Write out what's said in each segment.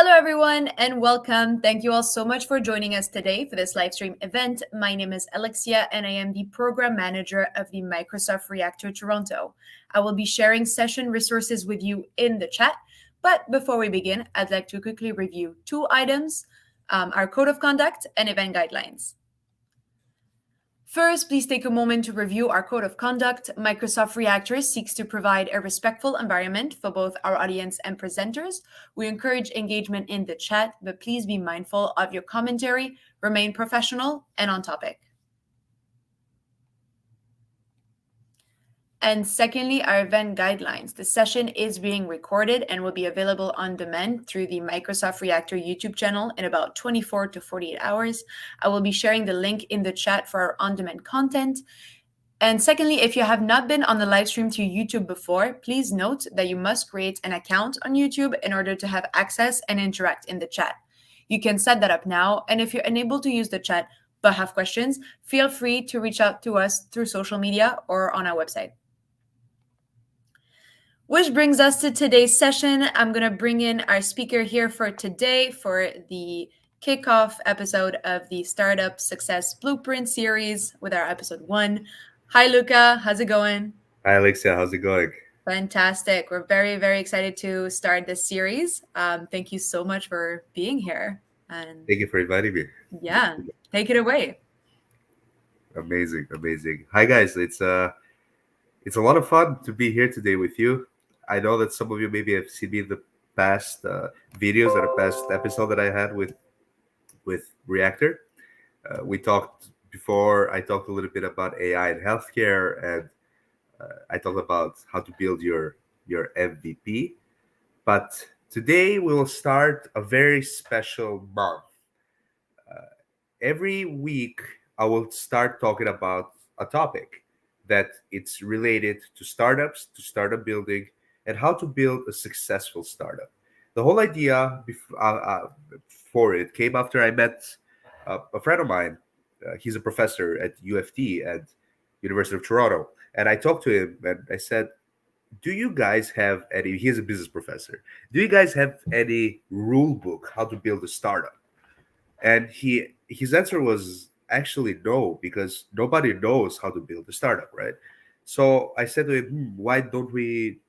Hello, everyone, and welcome. Thank you all so much for joining us today for this live stream event. My name is Alexia, and I am the program manager of the Microsoft Reactor Toronto. I will be sharing session resources with you in the chat. But before we begin, I'd like to quickly review two items, our code of conduct and event guidelines. First, please take a moment to review our code of conduct. Microsoft Reactor seeks to provide a respectful environment for both our audience and presenters. We encourage engagement in the chat, but please be mindful of your commentary, remain professional and on topic. And secondly, our event guidelines. The session is being recorded and will be available on demand through the Microsoft Reactor YouTube channel in about 24 to 48 hours. I will be sharing the link in the chat for our on-demand content. And secondly, if you have not been on the live stream to YouTube before, please note that you must create an account on YouTube in order to have access and interact in the chat. You can set that up now, and if you're unable to use the chat but have questions, feel free to reach out to us through social media or on our website. Which brings us to today's session. I'm going to bring in our speaker here for today for the kickoff episode of the Startup Success Blueprint series with our episode 1. Hi, Luca. How's it going? Hi, Alexia. How's it going? Fantastic. We're very, very excited to start this series. Thank you so much for being here. And thank you for inviting me. Yeah, take it away. Amazing. Hi, guys. It's a lot of fun to be here today with you. I know that some of you maybe have seen me in the past videos or the past episode that I had with Reactor. We talked before. I talked a little bit about AI in healthcare, and I talked about how to build your MVP. But today we will start a very special month. Every week I will start talking about a topic that it's related to startups, to startup building, and how to build a successful startup. The whole idea for it came after I met a friend of mine. He's a professor at UFT at University of Toronto. And I talked to him and I said, do you guys have any, he's a business professor, do you guys have any rule book how to build a startup? And his answer was actually no, because nobody knows how to build a startup, right? So I said to him, why don't we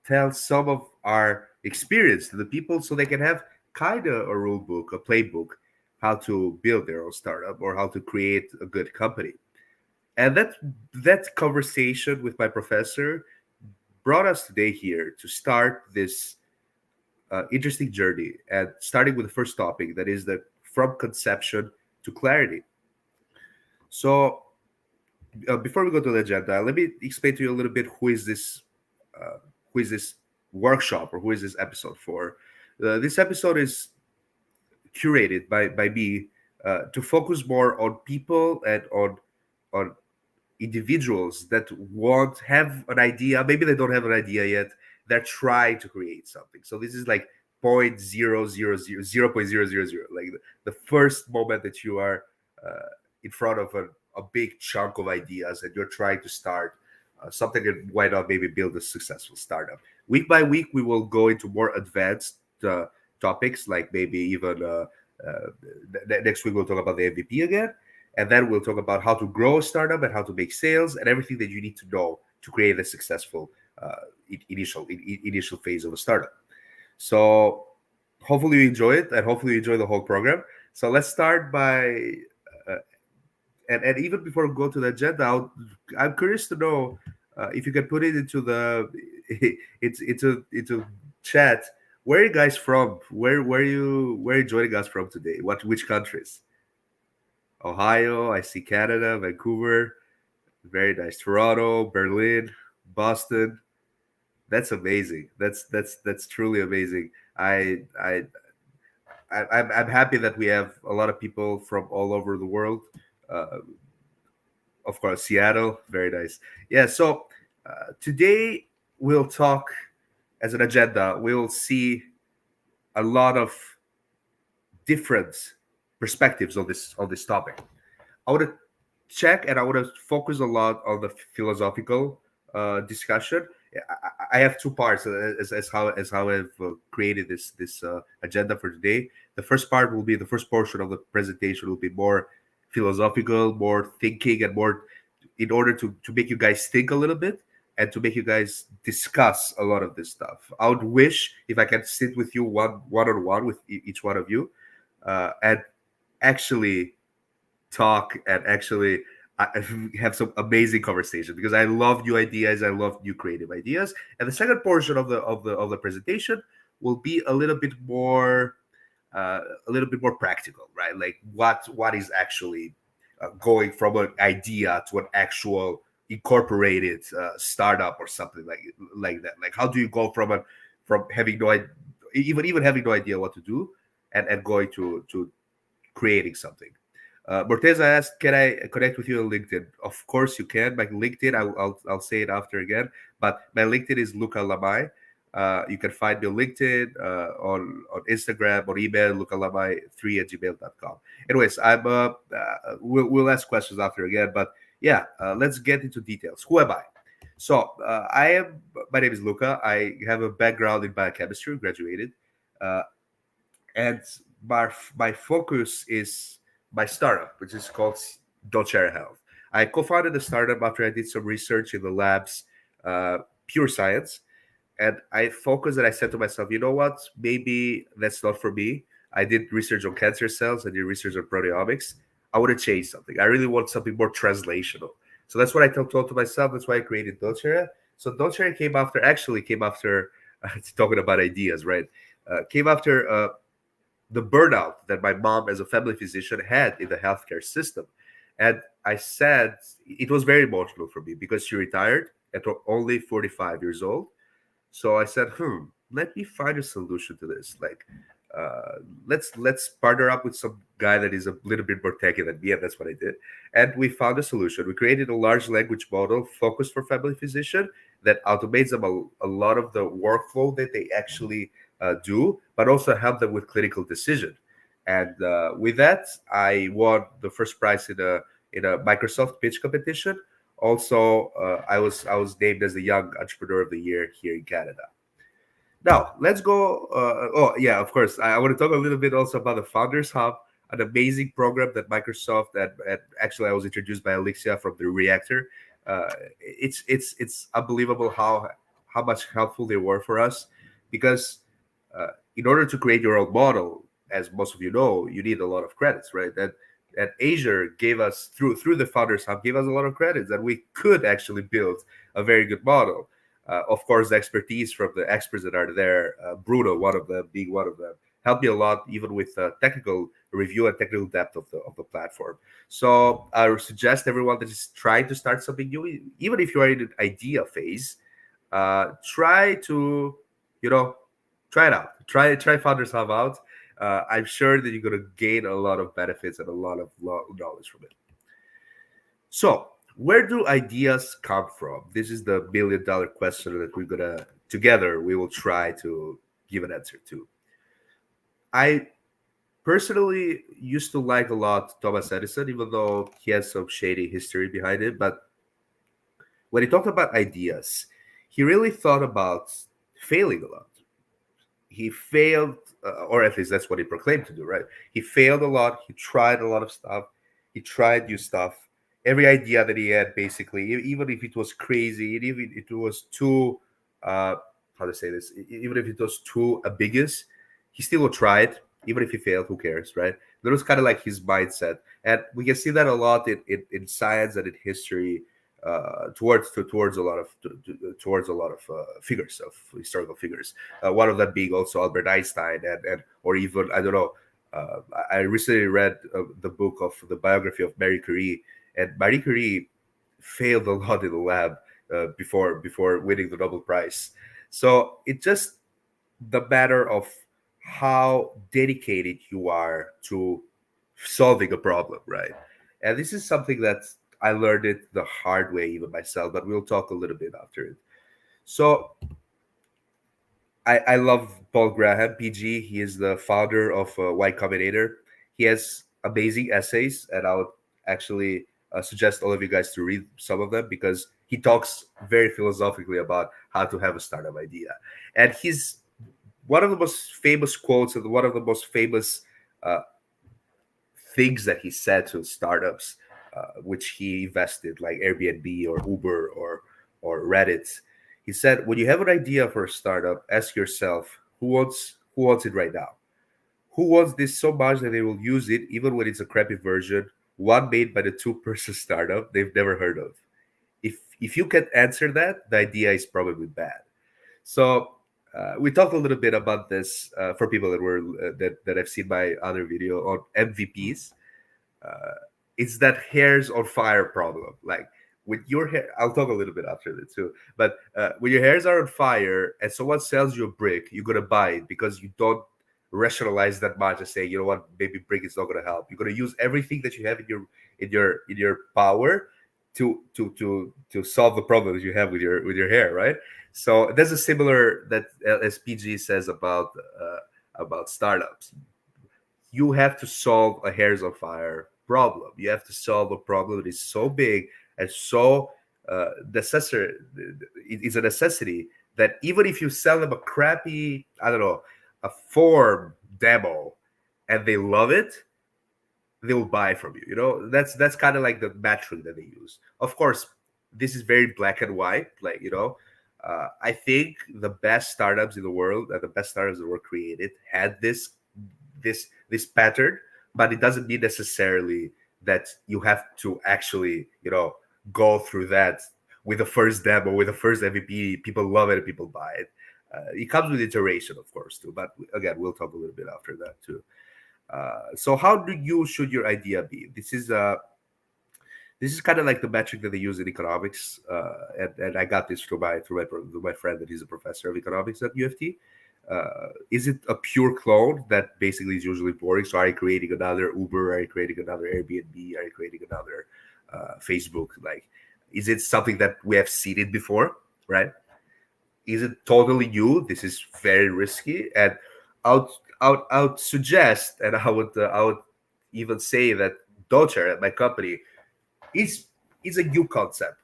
tell some of our experience to the people so they can have kind of a rule book, a playbook, how to build their own startup or how to create a good company. And that conversation with my professor brought us today here to start this interesting journey, and starting with the first topic, that is the from conception to clarity. So before we go to the agenda, let me explain to you a little bit who is this workshop, or who is this episode for. This episode is curated by me to focus more on people and on individuals that have an idea. Maybe they don't have an idea yet. They're trying to create something. So this is like 0.000, like the first moment that you are in front of a big chunk of ideas and you're trying to start something, and why not maybe build a successful startup. Week by week, we will go into more advanced topics, like maybe even next week we'll talk about the MVP again. And then we'll talk about how to grow a startup and how to make sales and everything that you need to know to create a successful initial phase of a startup. So hopefully you enjoy it, and hopefully you enjoy the whole program. So let's start by, and even before we go to the agenda, I'm curious to know if you can put it into the into chat. Where are you guys from? Where are you joining us from today? Which countries? Ohio, I see Canada, Vancouver, very nice. Toronto, Berlin, Boston. That's amazing. That's truly amazing. I'm happy that we have a lot of people from all over the world. Of course, Seattle, very nice. Yeah. So today we'll talk as an agenda. We'll see a lot of different perspectives on this topic. I want to check and I want to focus a lot on the philosophical discussion, I have two parts as how I've created this agenda for today. The first part will be the first portion of the presentation will be more philosophical, more thinking, and more in order to make you guys think a little bit and to make you guys discuss a lot of this stuff. I would wish if I can sit with you one on one with each one of you, and actually talk and actually have some amazing conversation because I love new ideas, I love new creative ideas. And the second portion of the presentation will be a little bit more practical, right? Like what is actually going from an idea to an actual incorporated startup or something like that. Like how do you go from having no idea, even having no idea what to do, and going to creating something. Morteza asked, "Can I connect with you on LinkedIn?" Of course, you can. My LinkedIn, I'll say it after again, but my LinkedIn is Luca Lamai. You can find me on LinkedIn, on Instagram, or email, lucalamai3@gmail.com. Anyways, we'll ask questions after again, but yeah, let's get into details. Who am I? So, my name is Luca. I have a background in biochemistry, graduated. Uh, and my focus is my startup, which is called Docere Health. I co-founded the startup after I did some research in the labs, pure science, and I focused and I said to myself, you know what? Maybe that's not for me. I did research on cancer cells. I did research on proteomics. I want to change something. I really want something more translational. So that's what I told to myself. That's why I created Docere. So Docere came after talking about ideas, right? Came after the burnout that my mom, as a family physician, had in the healthcare system. And I said it was very emotional for me because she retired at only 45 years old. So I said, let me find a solution to this. Like, let's partner up with some guy that is a little bit more techy than me, and that's what I did. And we found a solution. We created a large language model focused for family physician that automates them a lot of the workflow that they actually do, but also help them with clinical decision. And with that, I won the first prize in a Microsoft pitch competition. Also, I was named as the Young Entrepreneur of the Year here in Canada. Now, let's go. Oh, yeah, of course. I want to talk a little bit also about the Founders Hub, an amazing program that Microsoft and actually I was introduced by Alexia from the Reactor. It's unbelievable how much helpful they were for us because in order to create your own model, as most of you know, you need a lot of credits, right? And Azure gave us through the Founders Hub gave us a lot of credits, and we could actually build a very good model. Of course, the expertise from the experts that are there, Bruno, one of them, being one of them, helped me a lot, even with technical review and technical depth of the platform. So I would suggest everyone that is trying to start something new, even if you are in an idea phase, try to, you know, try it out. Try Founders Hub out. I'm sure that you're going to gain a lot of benefits and a lot of knowledge from it. So, where do ideas come from? This is the $1 million question that we're gonna together we will try to give an answer to. I personally used to like a lot Thomas Edison, even though he has some shady history behind it. But when he talked about ideas, he really thought about failing a lot. He failed, or at least that's what he proclaimed to do, right? He failed a lot. He tried a lot of stuff. He tried new stuff. Every idea that he had, basically, even if it was crazy, even if it was too, uh, how to say this, even if it was too ambiguous, he still would try it. Even if he failed, who cares, right? That was kind of like his mindset, and we can see that a lot in science and in history, towards a lot of figures of historical figures. One of them being also Albert Einstein, and or even I don't know. I recently read the book of the biography of Marie Curie, and Marie Curie failed a lot in the lab before winning the Nobel Prize. So it just the matter of how dedicated you are to solving a problem, right? And this is something that I learned it the hard way, even myself, but we'll talk a little bit after it. So I love Paul Graham, PG. He is the founder of Y Combinator. He has amazing essays, and I would actually suggest all of you guys to read some of them because he talks very philosophically about how to have a startup idea. And he's one of the most famous quotes and one of the most famous uh, things that he said to startups, which he invested, like Airbnb or Uber or Reddit. He said, when you have an idea for a startup, ask yourself, who wants it right now? Who wants this so much that they will use it even when it's a crappy version, one made by the two-person startup they've never heard of? If you can answer that, the idea is probably bad. So we talked a little bit about this for people that were that have seen my other video on MVPs. uh, it's that hairs on fire problem. Like with your hair, I'll talk a little bit after that too. But when your hairs are on fire and someone sells you a brick, you're gonna buy it because you don't rationalize that much and say, you know what, maybe brick is not gonna help. You're gonna use everything that you have in your power to solve the problem that you have with your hair, right? So there's a similar that as PG says about startups. You have to solve a hairs on fire problem. You have to solve a problem that is so big and so necessary. It is a necessity that even if you sell them a crappy, I don't know, a form demo, and they love it, they will buy from you. That's kind of like the metric that they use. Of course, this is very black and white. Like I think the best startups in the world and the best startups that were created had this pattern, but it doesn't mean necessarily that you have to actually go through that with the first demo, with the first MVP. People love it, and people buy it. It comes with iteration, of course, too. But again, we'll talk a little bit after that too. So how should your idea be? This is kind of like the metric that they use in economics, and I got this through my friend that is a professor of economics at UFT. Is it a pure clone that basically is usually boring? So are you creating another Uber? Are you creating another Airbnb? Are you creating another Facebook? Like, is it something that we have seen it before, right? Is it totally new? This is very risky, and I would suggest, and I would even say that Docher at my company is a new concept.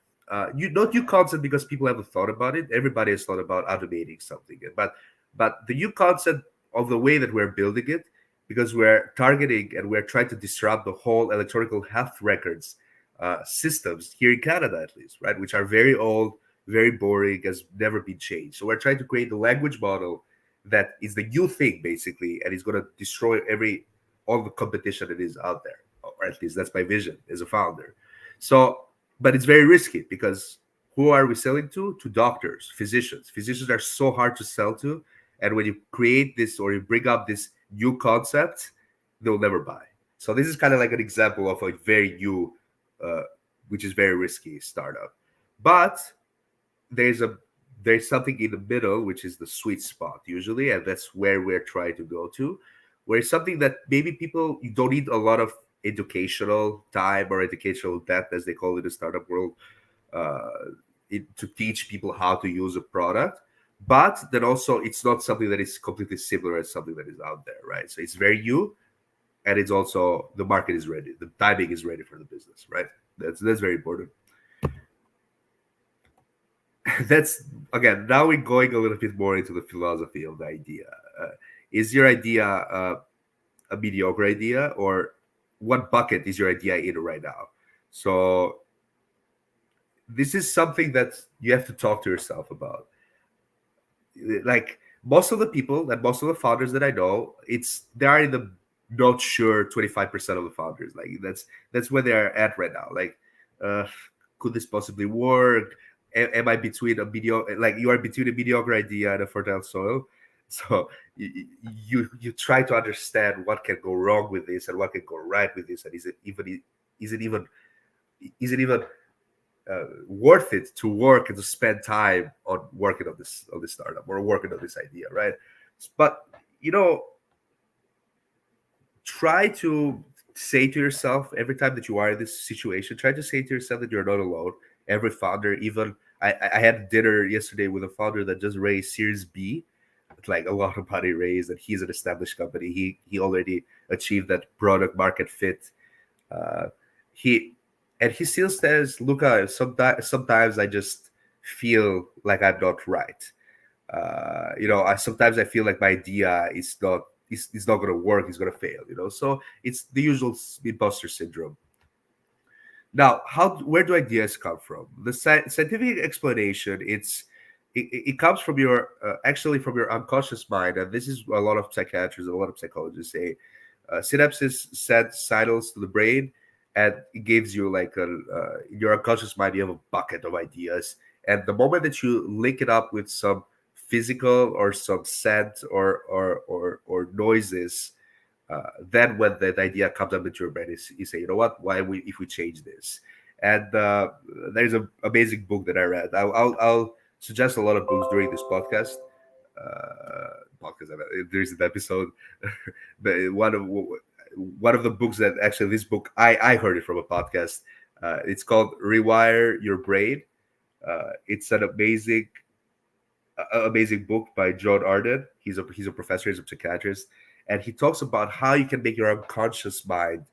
You not new concept because people haven't thought about it. Everybody has thought about automating something, but the new concept of the way that we're building it, because we're targeting and we're trying to disrupt the whole electronic health records systems here in Canada, at least, right? Which are very old, very boring, has never been changed. So we're trying to create the language model that is the new thing, basically, and is going to destroy all the competition that is out there, or at least that's my vision as a founder. So, but it's very risky because who are we selling to? To doctors, physicians. Physicians are so hard to sell to, and when you create this or you bring up this new concept, they'll never buy. So this is kind of like an example of a very new, uh, which is very risky startup. But there's a there's something in the middle, which is the sweet spot usually, and that's where we're trying to go to, where it's something that maybe people, you don't need a lot of educational time or educational depth, as they call it in the startup world, uh, to teach people how to use a product. But then also, it's not something that is completely similar as something that is out there, right? So it's very new, and it's also the market is ready, the timing is ready for the business, right? That's very important. That's again, now we're going a little bit more into the philosophy of the idea. Uh, is your idea a mediocre idea, or what bucket is your idea in right now? So this is something that you have to talk to yourself about. Like most of the people and most of the founders that I know, it's they are in the not sure 25% of the founders. Like that's where they are at right now. Like, uh, could this possibly work? Am I between a mediocre, like you are between a mediocre idea and a fertile soil? So you try to understand what can go wrong with this and what can go right with this, and is it even is it even worth it to work and to spend time on working on this startup or working on this idea, right? But you know, try to say to yourself every time that you are in this situation, try to say to yourself that you're not alone. Every founder, even I had dinner yesterday with a founder that just raised Series B, like a lot of money raised, and he's an established company. He already achieved that product market fit. Uh, he And he still says, Luca, sometimes I just feel like I'm not right. Sometimes I feel like my idea is not going to work, it's going to fail. So it's the usual imposter syndrome. Now, where do ideas come from? The scientific explanation, it comes from your actually from your unconscious mind, and this is a lot of psychiatrists, a lot of psychologists say. Synapses send signals to the brain, and it gives you like in your unconscious mind, you have a bucket of ideas, and the moment that you link it up with some physical or some scent or noises, then when that idea comes up into your brain, you say, you know what, why we if we change this? And there's an amazing book that I read. I'll suggest a lot of books during this podcast. There's an episode, but one of the books that actually this book I heard it from a podcast. It's called Rewire Your Brain. It's an amazing book by John Arden. He's a professor, he's a psychiatrist, and he talks about how you can make your unconscious mind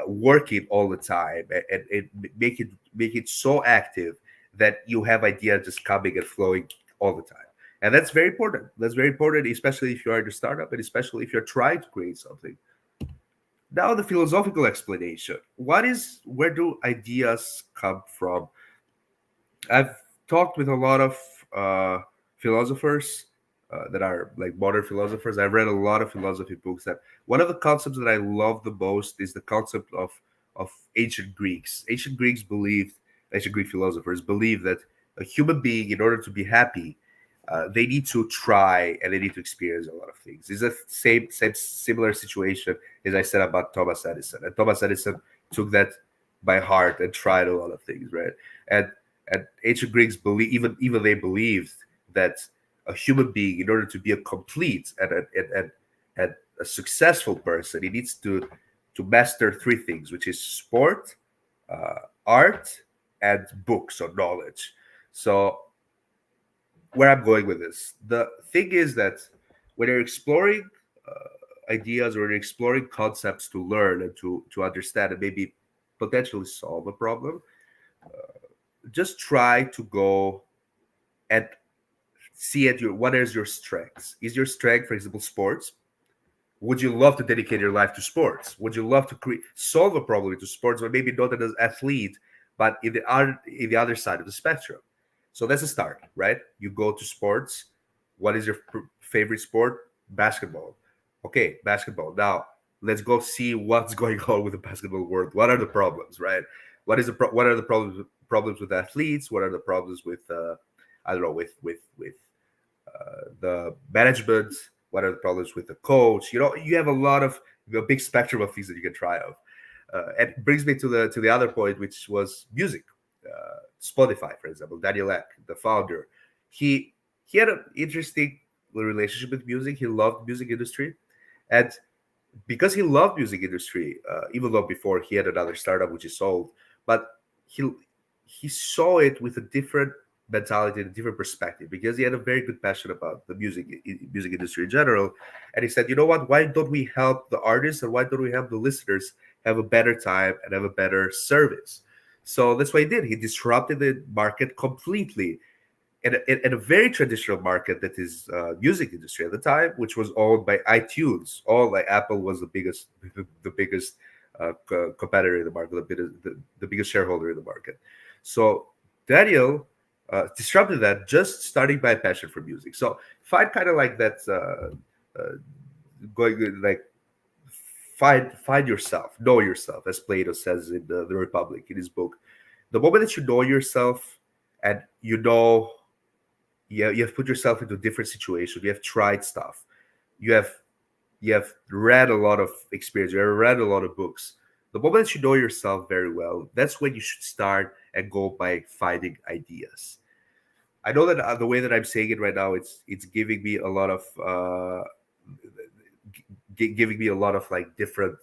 working all the time, and make it so active that you have ideas just coming and flowing all the time. And that's very important. That's very important, especially if you are in a startup, and especially if you're trying to create something. Now, the philosophical explanation. Where do ideas come from? I've talked with a lot of philosophers that are like modern philosophers. I've read a lot of philosophy books. That one of the concepts that I love the most is the concept of ancient Greeks. Ancient Greek philosophers believe that a human being, in order to be happy, they need to try and they need to experience a lot of things. It's a same similar situation as I said about Thomas Edison. And Thomas Edison took that by heart and tried a lot of things, right? And and ancient Greeks believe even they believed that a human being, in order to be a complete and a successful person, he needs to master three things, which is sport, art, and books or knowledge. So where I'm going with this, the thing is that when you're exploring ideas or you're exploring concepts to learn and to understand and maybe potentially solve a problem, just try to go and see at what is your strengths. Is your strength, for example, sports? Would you love to dedicate your life to sports? Would you love to solve a problem into sports, or maybe not as an athlete, but in the other side of the spectrum? So that's a start, right? You go to sports. What is your favorite sport? Basketball. Okay, basketball. Now let's go see what's going on with the basketball world. What are the problems, right? What are the problems with athletes? What are the problems with I don't know, with the management? What are the problems with the coach? You have a big spectrum of things that you can try out. And it brings me to the other point, which was music. Spotify, for example, Daniel Ek, the founder, he he had an interesting relationship with music. He loved music industry, and because he loved music industry, even though before he had another startup which he sold, but he he saw it with a different mentality and a different perspective because he had a very good passion about the music industry in general. And he said, you know what, why don't we help the artists and why don't we help the listeners have a better time and have a better service? So that's what he did. He disrupted the market completely in a very traditional market that is music industry at the time, which was owned by iTunes. All like Apple was the biggest competitor in the market, the biggest shareholder in the market. So Daniel disrupted that just starting by a passion for music. So find kind of like that going like find yourself, know yourself, as Plato says in the Republic in his book. The moment that you know yourself and you have put yourself into a different situation, you have tried stuff, you have read a lot of experience, you have read a lot of books. The moment that you know yourself very well, that's when you should start and go by finding ideas. I know that the way that I'm saying it right now, it's giving me a lot of giving me a lot of like different.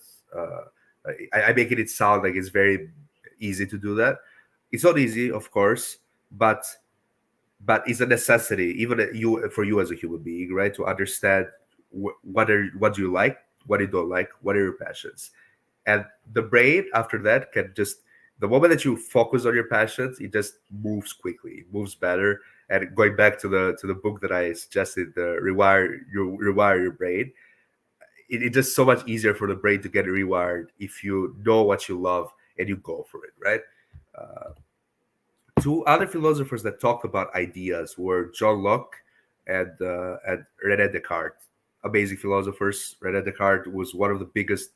I making it sound like it's very easy to do that. It's not easy, of course, but it's a necessity, even for you as a human being, right? To understand what do you like, what you don't like, what are your passions, and the brain after that can just The moment that you focus on your passions, it just moves quickly, it moves better. And going back to the book that I suggested, the rewire your brain, it's just so much easier for the brain to get rewired if you know what you love and you go for it, right? uh, Two other philosophers that talked about ideas were John Locke and René Descartes. Amazing philosophers. René Descartes was one of the biggest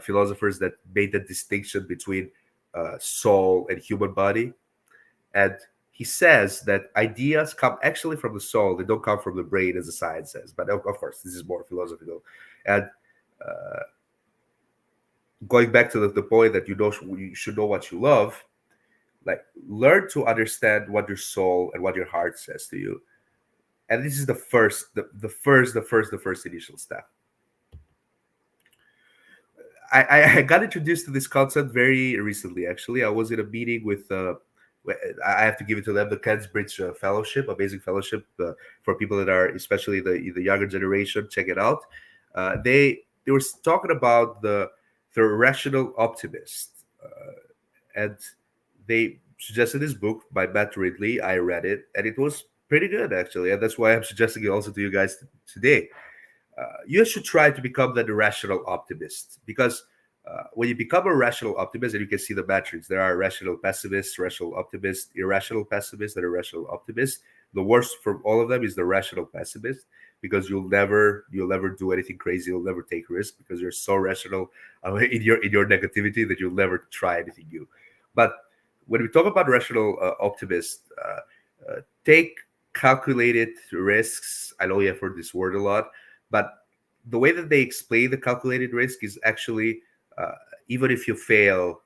philosophers that made the distinction between soul and human body. And he says that ideas come actually from the soul; they don't come from the brain, as the science says. But of course, this is more philosophical. And uh, going back to the point that you should know what you love, like learn to understand what your soul and what your heart says to you. And this is the first initial step. I got introduced to this concept very recently. Actually, I was in a meeting with I have to give it to them, the Kensbridge Fellowship, amazing fellowship for people that are, especially the younger generation. Check it out. They were talking about the rational optimist, and they suggested this book by Matt Ridley. I read it, and it was pretty good actually, and that's why I'm suggesting it also to you guys today. You should try to become the rational optimist, because when you become a rational optimist, and you can see the metrics, there are rational pessimists, rational optimists, irrational pessimists, and irrational optimists. The worst from all of them is the rational pessimist, because you'll never do anything crazy, you'll never take risks because you're so rational in your negativity that you'll never try anything new. But when we talk about rational optimists, take calculated risks. I know you have heard this word a lot, but the way that they explain the calculated risk is actually, uh, even if you fail,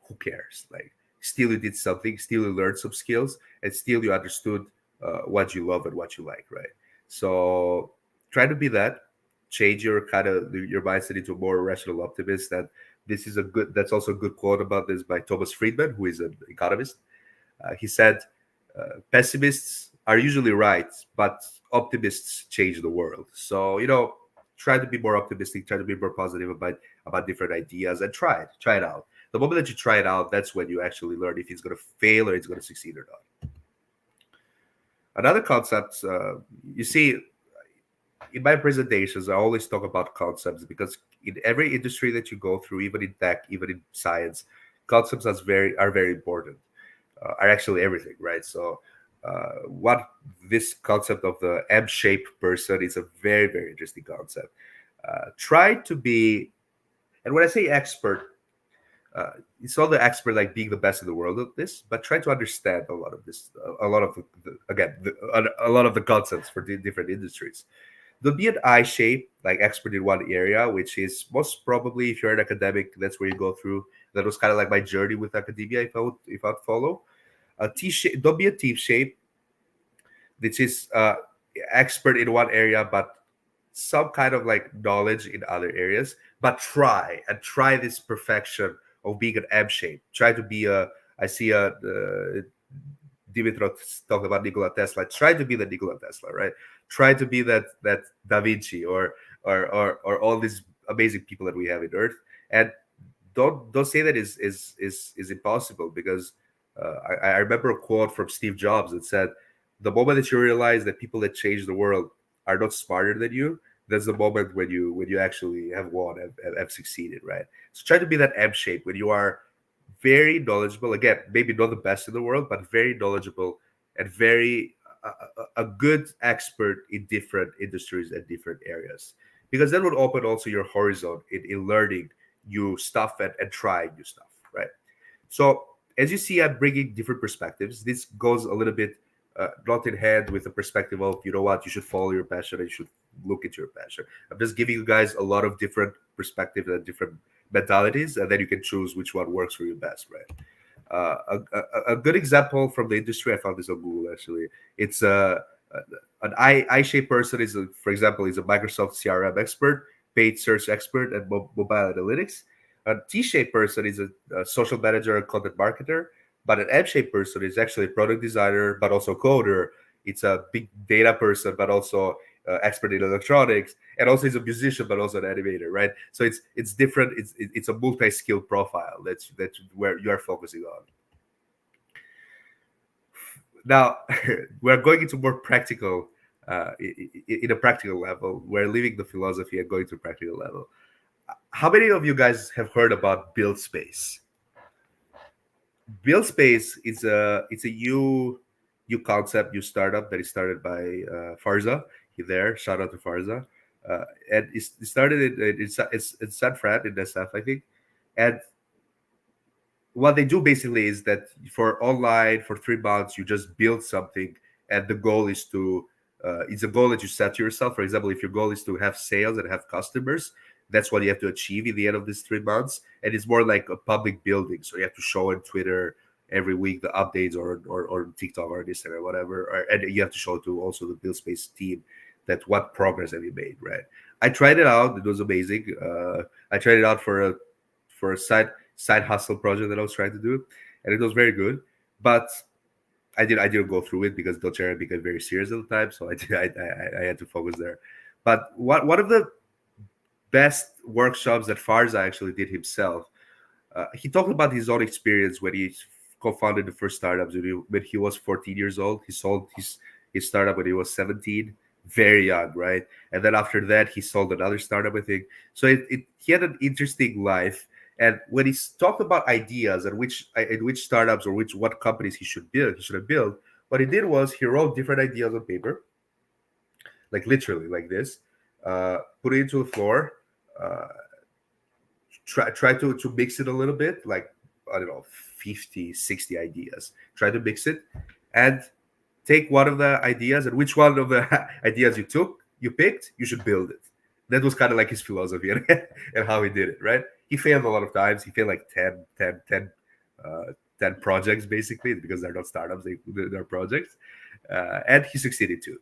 who cares? Like, still you did something, still you learned some skills, and still you understood what you love and what you like, right? So try to be that. Change your your mindset into a more rational optimist. And this is a good. That's also a good quote about this by Thomas Friedman, who is an economist. He said, pessimists are usually right, but optimists change the world. So, try to be more optimistic, try to be more positive about different ideas, and try it out. The moment that you try it out, that's when you actually learn if it's going to fail or it's going to succeed or not. Another concept, you see, in my presentations, I always talk about concepts, because in every industry that you go through, even in tech, even in science, concepts are very important. Are actually everything, right? So, what this concept of the M-shaped person is a very, very interesting concept. Try to be, and when I say expert, it's not the expert like being the best in the world at this, but try to understand a lot of this, a lot of a lot of the concepts for the different industries. There'll be an I shape, like expert in one area, which is most probably, if you're an academic, that's where you go through. That was kind of like my journey with academia, if I'd follow. A T shape, don't be a T shape, which is expert in one area, but some kind of like knowledge in other areas. But try this perfection of being an M shape. Try to be a. I see a. Dimitrov talked about Nikola Tesla. Try to be the Nikola Tesla, right? Try to be that Da Vinci, or all these amazing people that we have in Earth. And don't say that is impossible, because I remember a quote from Steve Jobs that said, "The moment that you realize that people that change the world are not smarter than you, that's the moment when you actually have won, have succeeded, right?" So try to be that M shape when you are very knowledgeable. Again, maybe not the best in the world, but very knowledgeable and very a good expert in different industries and different areas, because that would open also your horizon in learning new stuff and trying new stuff, right? So as you see, I'm bringing different perspectives. This goes a little bit not in hand with the perspective of, what, you should follow your passion and you should look at your passion. I'm just giving you guys a lot of different perspectives and different mentalities, and then you can choose which one works for you best, right? A good example from the industry, I found this on Google actually. It's an I-shaped person is, for example, is a Microsoft CRM expert, paid search expert, and mobile analytics. A T-shaped person is a social manager and content marketer, but an M-shaped person is actually a product designer, but also coder. It's a big data person, but also expert in electronics, and also he's a musician but also an animator, right? So it's different. It's a multi-skill profile. That's where you are focusing on. Now we're going into more practical, in a practical level. We're leaving the philosophy and going to practical level. How many of you guys have heard about build space? Build space is a new concept, new startup that is started by Farza. He there, shout out to Farza. And it started in San Fran in SF, I think. And what they do basically is that for online for 3 months you just build something, and the goal is to it's a goal that you set to yourself. For example, if your goal is to have sales and have customers, that's what you have to achieve in the end of these 3 months. And it's more like a public building, so you have to show on Twitter every week the updates, or TikTok or Instagram or whatever, and you have to show to also the build space team that what progress have you made, right? I tried it out. It was amazing. I tried it out for a side hustle project that I was trying to do, and it was very good. But I didn't go through it because doTERRA became very serious at the time, so I had to focus there. But one of the best workshops that Farza actually did himself, he talked about his own experience when he co-founded the first startups when he was 14 years old. He sold his startup when he was 17, very young, right? And then after that, he sold another startup, I think. So he had an interesting life. And when he talked about ideas and which startups or what companies he should have built, what he did was he wrote different ideas on paper, like literally like this, put it into the floor, uh, try to mix it a little bit, like I don't know, 50, 60 ideas. Try to mix it, and take one of the ideas, and which one of the ideas you picked, you should build it. That was kind of like his philosophy and how he did it, right? He failed a lot of times. He failed like 10 projects basically, because they're not startups, they're projects. And he succeeded too.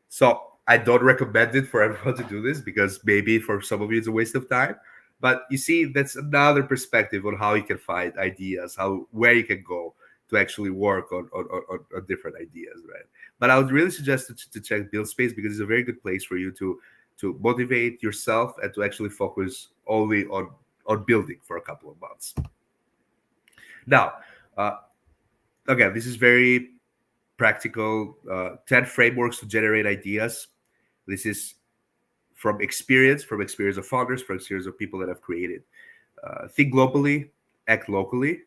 So I don't recommend it for everyone to do this, because maybe for some of you it's a waste of time. But you see, that's another perspective on how you can find ideas, how where you can go to actually work on different ideas, right? But I would really suggest to check Build Space, because it's a very good place for you to motivate yourself and to actually focus only on building for a couple of months. Now, uh, again, this is very practical. 10 frameworks to generate ideas. This is from experience of founders, from experience of people that have created. Think globally, act locally.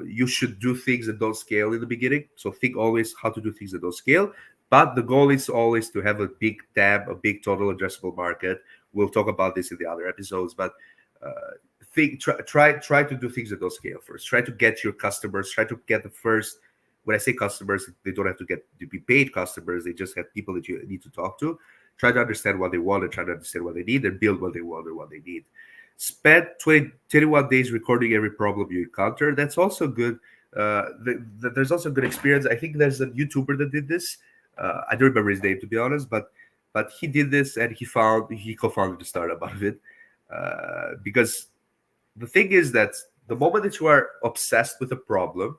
You should do things that don't scale in the beginning. So think always how to do things that don't scale. But the goal is always to have a big tab, a big total addressable market. We'll talk about this in the other episodes, but try to do things that don't scale first. Try to get your customers. Try to get the first. When I say customers, they don't have to be paid customers. They just have people that you need to talk to. Try to understand what they want and try to understand what they need, and build what they want and what they need. Spend 21 days recording every problem you encounter. That's also good. There's also a good experience. I think there's a YouTuber that did this. I don't remember his name, to be honest, but he did this, and he co-founded the startup out of it. Because the thing is that the moment that you are obsessed with a problem,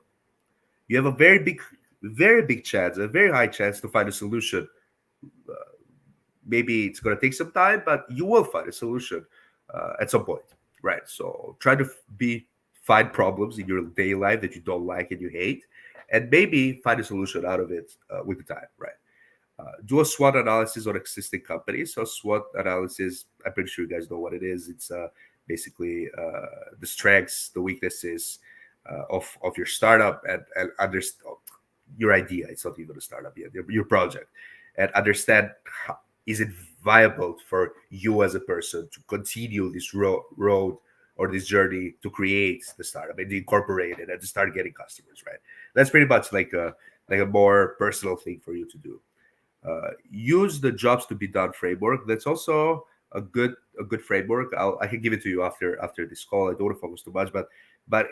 you have a very big chance, a very high chance to find a solution. Uh, Maybe it's going to take some time, but you will find a solution at some point, right? So try to find problems in your daily life that you don't like and you hate, and maybe find a solution out of it with the time, right? Do a SWOT analysis on existing companies. So SWOT analysis, I'm pretty sure you guys know what it is. It's basically the strengths, the weaknesses of your startup, and understand your idea. It's not even a startup yet, your project, and understand is it viable for you as a person to continue this road or this journey to create the startup and to incorporate it and to start getting customers, right? That's pretty much like a more personal thing for you to do. Use the jobs to be done framework. That's also a good framework. I can give it to you after this call. I don't want to focus too much, but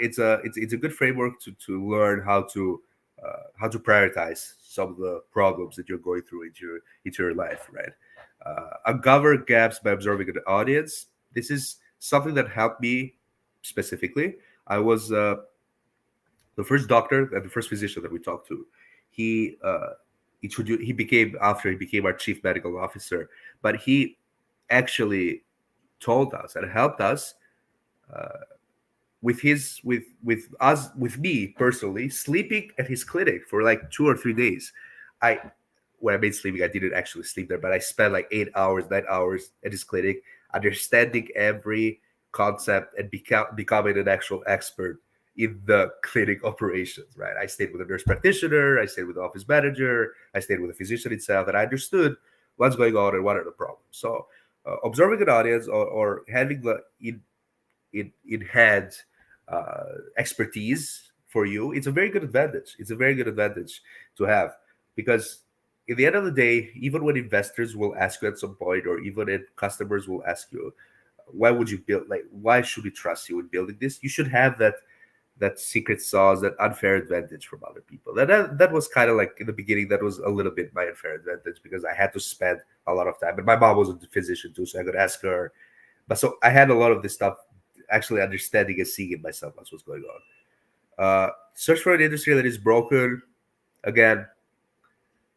it's a good framework to learn how to prioritize some of the problems that you're going through into your life, right? Uncover gaps by observing the audience. This is something that helped me specifically. I was the first doctor and the first physician that we talked to. He he became, after he became our chief medical officer, but he actually told us and helped us with his with me personally sleeping at his clinic for like 2 or 3 days. I When I mean sleeping, I didn't actually sleep there, but I spent like 8 hours, 9 hours at his clinic, understanding every concept and becoming an actual expert in the clinic operations. Right, I stayed with a nurse practitioner, I stayed with the office manager, I stayed with the physician itself, and I understood what's going on and what are the problems. So observing an audience, or having the in hand expertise for you, it's a very good advantage. It's a very good advantage to have, because in the end of the day, even when investors will ask you at some point, or even if customers will ask you, why would you build, like, why should we trust you in building this, you should have that secret sauce, that unfair advantage from other people. That was kind of like in the beginning, that was a little bit my unfair advantage, because I had to spend a lot of time, and my mom was a physician too, so I could ask her. But so I had a lot of this stuff, actually understanding and seeing it myself, that's what's going on. Search for an industry that is broken. Again,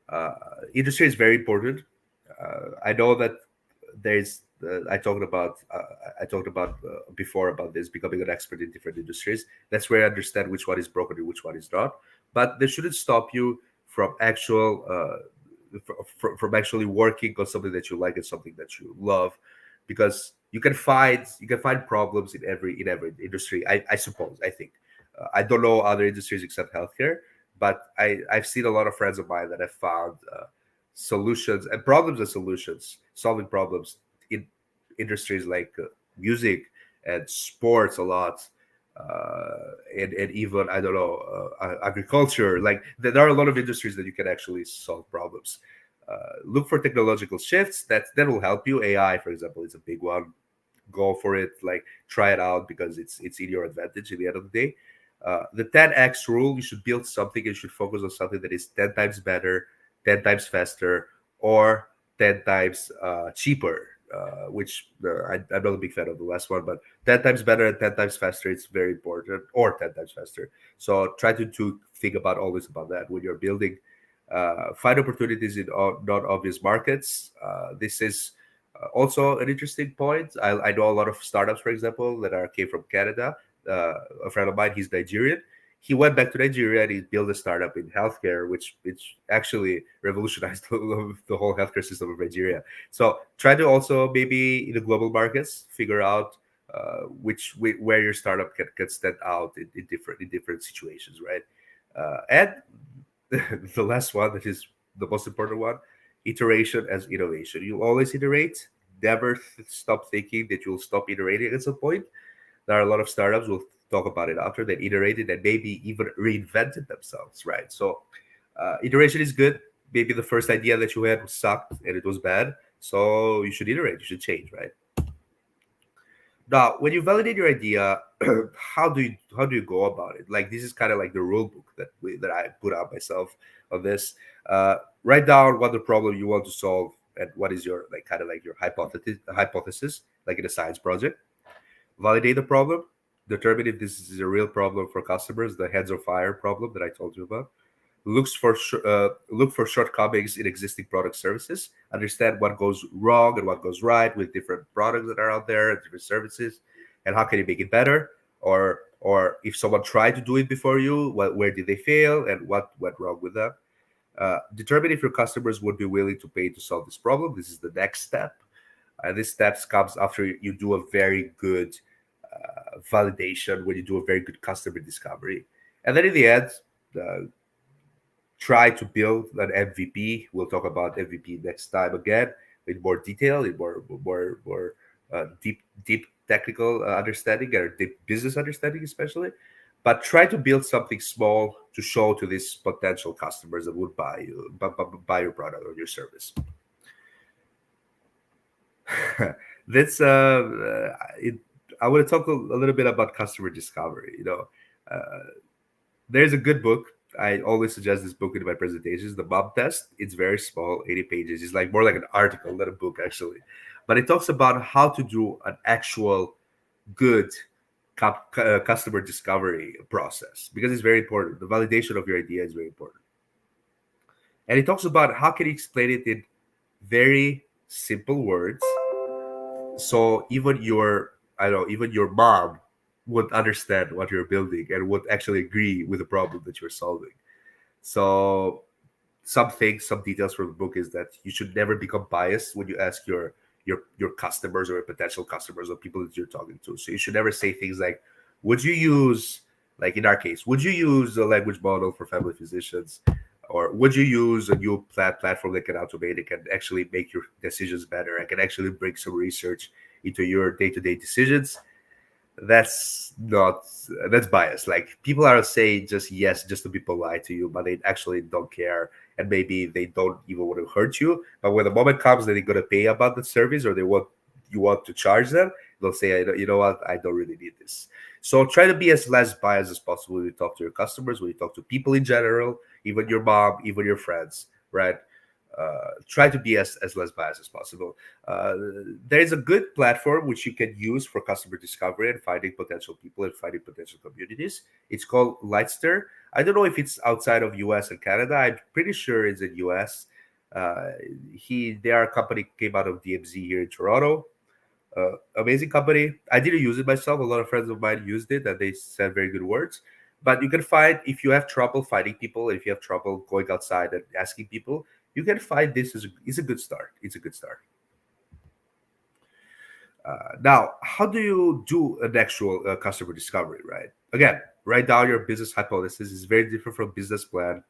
uh, industry is very important. I know that there's I talked about before about this, becoming an expert in different industries. That's where I understand which one is broken and which one is not. But this shouldn't stop you from from actually working on something that you like and something that you love, because you can find problems in every industry. I suppose, I think. I don't know other industries except healthcare, but I've seen a lot of friends of mine that have found solutions and problems and solutions, solving problems in industries like music and sports a lot, and even, I don't know, agriculture. Like, there are a lot of industries that you can actually solve problems. Look for technological shifts that will help you. AI, for example, is a big one. Go for it, like, try it out, because it's in your advantage at the end of the day. The 10x rule: you should build something, you should focus on something that is 10 times better, 10 times faster, or 10 times cheaper. Which I'm not a big fan of the last one, but 10 times better and 10 times faster, it's very important, or 10 times faster. So try to think about always about that when you're building. Find opportunities in non obvious markets. This is also an interesting point. I know a lot of startups, for example, that came from Canada. A friend of mine, he's Nigerian. He went back to Nigeria and he built a startup in healthcare, which actually revolutionized the whole healthcare system of Nigeria. So try to also, maybe in the global markets, figure out where your startup can stand out in different situations, right? And the last one, that is the most important one: iteration as innovation. You always iterate. Never stop thinking that you'll stop iterating at some point. There are a lot of startups, we'll talk about it after, that iterated and maybe even reinvented themselves, right? So iteration is good. Maybe the first idea that you had sucked and it was bad, so you should iterate, you should change, right? Now, when you validate your idea, how do you go about it? Like, this is kind of like the rule book that I put out myself on this. Write down what the problem you want to solve, and what is your, like, kind of like your hypothesis, like in a science project. Validate the problem. Determine if this is a real problem for customers, the heads of fire problem that I told you about. Look for shortcomings in existing product services. Understand what goes wrong and what goes right with different products that are out there and different services, and how can you make it better. Or if someone tried to do it before you, where did they fail and what went wrong with them. Determine if your customers would be willing to pay to solve this problem. This is the next step. This steps comes after you do a very good validation, when you do a very good customer discovery. And then in the end, uh, try to build an MVP. We'll talk about MVP next time again, in more detail, in more deep technical understanding, or deep business understanding, especially. But try to build something small to show to these potential customers that would buy your product or your service. That's it, I want to talk a little bit about customer discovery. There's a good book. I always suggest this book in my presentations, the Bob Test. It's very small, 80 pages. It's like more like an article, not a book, actually. But it talks about how to do an actual good customer discovery process, because it's very important. The validation of your idea is very important. And he talks about how can he explain it in very simple words, so even your, I don't know, even your mom would understand what you're building and would actually agree with the problem that you're solving. So some things, some details from the book is that you should never become biased when you ask your customers or your potential customers or people that you're talking to. So you should never say things like, "Would you use, like in our case, would you use a language model for family physicians, or would you use a new platform that can automate it, can actually make your decisions better, and can actually bring some research into your day-to-day decisions?" That's not, that's bias. Like people are saying just yes just to be polite to you, but they actually don't care, and maybe they don't even want to hurt you. But when the moment comes that they're going to pay about the service, or they want, you want to charge them, they'll say, you know what, I don't really need this. So try to be as less biased as possible when you talk to your customers, when you talk to people in general, even your mom, even your friends, right? Try to be as less biased as possible. uh, there is a good platform which you can use for customer discovery and finding potential people and finding potential communities. It's called Lightster. I don't know if it's outside of US and Canada. I'm pretty sure it's in US. Uh, they are a company came out of DMZ here in Toronto. Amazing company. I didn't use it myself. A lot of friends of mine used it and they said very good words. But you can find, if you have trouble finding people, if you have trouble going outside and asking people, you can find this is a good start. It's a good start. Now, how do you do an actual customer discovery, right? Again, write down your business hypothesis. Is very different from business plan.